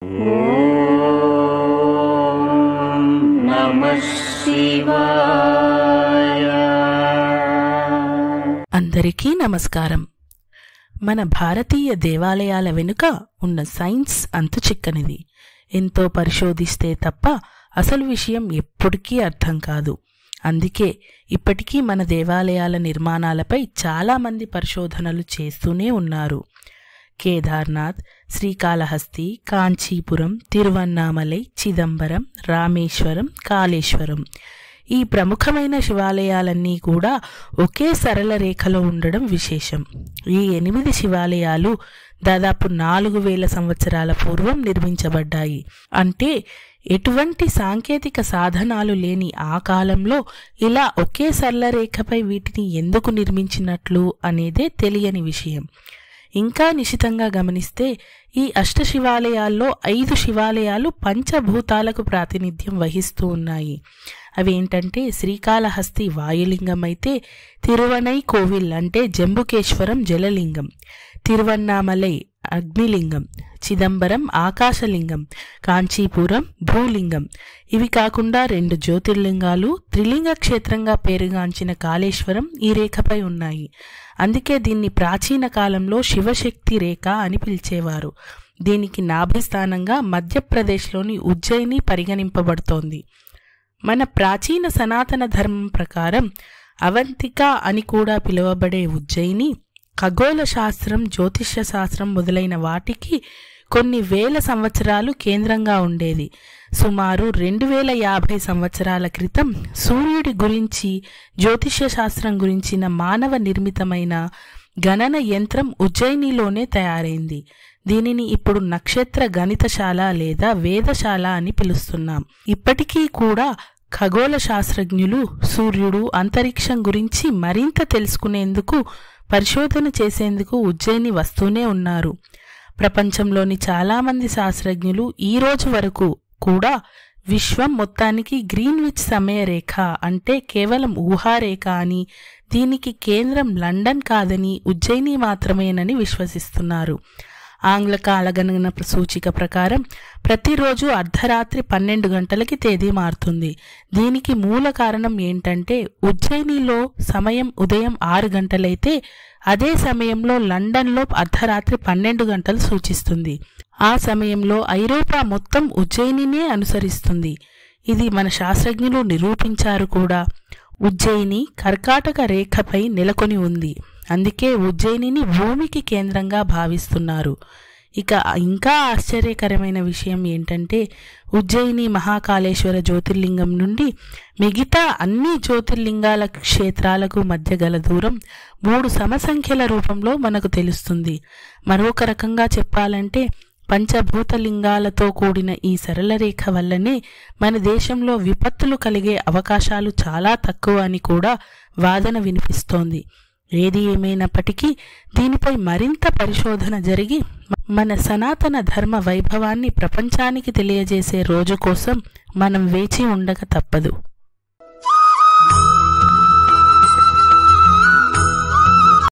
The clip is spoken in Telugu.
ఓం నమః శివాయ. అందరికీ నమస్కారం. మన భారతీయ దేవాలయాల వెనుక ఉన్న సైన్స్ అంతు చిక్కనిది. ఎంతో పరిశోధిస్తే తప్ప అసలు విషయం ఎప్పటికీ అర్థం కాదు. అందుకే ఇప్పటికీ మన దేవాలయాల నిర్మాణాలపై చాలామంది పరిశోధనలు చేస్తూనే ఉన్నారు. కేదార్నాథ్, శ్రీకాళహస్తి, కాంచీపురం, తిరువన్నామలై, చిదంబరం, రామేశ్వరం, కాళేశ్వరం ఈ ప్రముఖమైన శివాలయాలన్నీ కూడా ఒకే సరళ రేఖలో ఉండడం విశేషం. ఈ 8 శివాలయాలు దాదాపు 4000 సంవత్సరాల పూర్వం నిర్మించబడ్డాయి. అంటే ఎటువంటి సాంకేతిక సాధనాలు లేని ఆ కాలంలో ఇలా ఒకే సరళ రేఖపై వీటిని ఎందుకు నిర్మించినట్లు అనేదే తెలియని విషయం. ఇంకా నిశితంగా గమనిస్తే ఈ అష్టశివాలయాల్లో 5 శివాలయాలు పంచభూతాలకు ప్రాతినిధ్యం వహిస్తూ ఉన్నాయి. అవేంటంటే శ్రీకాళహస్తి వాయులింగం అయితే, తిరువనై కోవిల్ అంటే జంబుకేశ్వరం జలలింగం, తిరువన్నామలై అగ్నిలింగం, చిదంబరం ఆకాశలింగం, కాంచీపురం భూలింగం. ఇవి కాకుండా 2 జ్యోతిర్లింగాలు, త్రిలింగ క్షేత్రంగా పేరుగాంచిన కాళేశ్వరం ఈ రేఖపై ఉన్నాయి. అందుకే దీన్ని ప్రాచీన కాలంలో శివశక్తి రేఖ అని పిలిచేవారు. దీనికి నాభిస్థానంగా మధ్యప్రదేశ్లోని ఉజ్జయిని పరిగణింపబడుతోంది. మన ప్రాచీన సనాతన ధర్మం ప్రకారం అవంతిక అని కూడా పిలువబడే ఉజ్జయిని ఖగోళ శాస్త్రం, జ్యోతిష్య శాస్త్రం మొదలైన వాటికి కొన్ని వేల సంవత్సరాలు కేంద్రంగా ఉండేది. సుమారు 2050 సంవత్సరాల క్రితం సూర్యుడి గురించి, జ్యోతిష్య శాస్త్రం గురించిన మానవ నిర్మితమైన గణన యంత్రం ఉజ్జయినిలోనే తయారైంది. దీనిని ఇప్పుడు నక్షత్ర గణితశాల లేదా వేదశాల అని పిలుస్తున్నాం. ఇప్పటికీ కూడా ఖగోళ శాస్త్రజ్ఞులు సూర్యుడు, అంతరిక్షం గురించి మరింత తెలుసుకునేందుకు, పరిశోధన చేసేందుకు ఉజ్జయిని వస్తూనే ఉన్నారు. ప్రపంచంలోని చాలామంది శాస్త్రజ్ఞులు ఈ రోజు వరకు కూడా విశ్వం మొత్తానికి గ్రీన్విచ్ సమయరేఖ అంటే కేవలం ఊహారేఖ అని, దీనికి కేంద్రం లండన్ కాదని, ఉజ్జయిని మాత్రమేనని విశ్వసిస్తున్నారు. ఆంగ్ల కాలగణన సూచిక ప్రకారం ప్రతిరోజు అర్ధరాత్రి 12 గంటలకి తేదీ మారుతుంది. దీనికి మూల కారణం ఏంటంటే ఉజ్జయినిలో సమయం ఉదయం 6 గంటలైతే అదే సమయంలో లండన్లో అర్ధరాత్రి 12 గంటలు సూచిస్తుంది. ఆ సమయంలో ఐరోపా మొత్తం ఉజ్జయినినే అనుసరిస్తుంది. ఇది మన శాస్త్రజ్ఞులు నిరూపించారు కూడా. ఉజ్జయిని కర్కాటక రేఖపై నెలకొని ఉంది. అందుకే ఉజ్జయినిని భూమికి కేంద్రంగా భావిస్తున్నారు. ఇక ఇంకా ఆశ్చర్యకరమైన విషయం ఏంటంటే ఉజ్జయిని మహాకాళేశ్వర జ్యోతిర్లింగం నుండి మిగతా అన్ని జ్యోతిర్లింగాల క్షేత్రాలకు మధ్య గల దూరం 3 సమసంఖ్యల రూపంలో మనకు తెలుస్తుంది. మరొక రకంగా చెప్పాలంటే పంచభూతలింగాలతో కూడిన ఈ సరళ రేఖ వల్లనే మన దేశంలో విపత్తులు కలిగే అవకాశాలు చాలా తక్కువ అని కూడా వాదన వినిపిస్తోంది. ఏది ఏమైనప్పటికీ దీనిపై మరింత పరిశోధన జరిగి మన సనాతన ధర్మ వైభవాన్ని ప్రపంచానికి తెలియజేసే రోజు కోసం మనం వేచి ఉండక తప్పదు.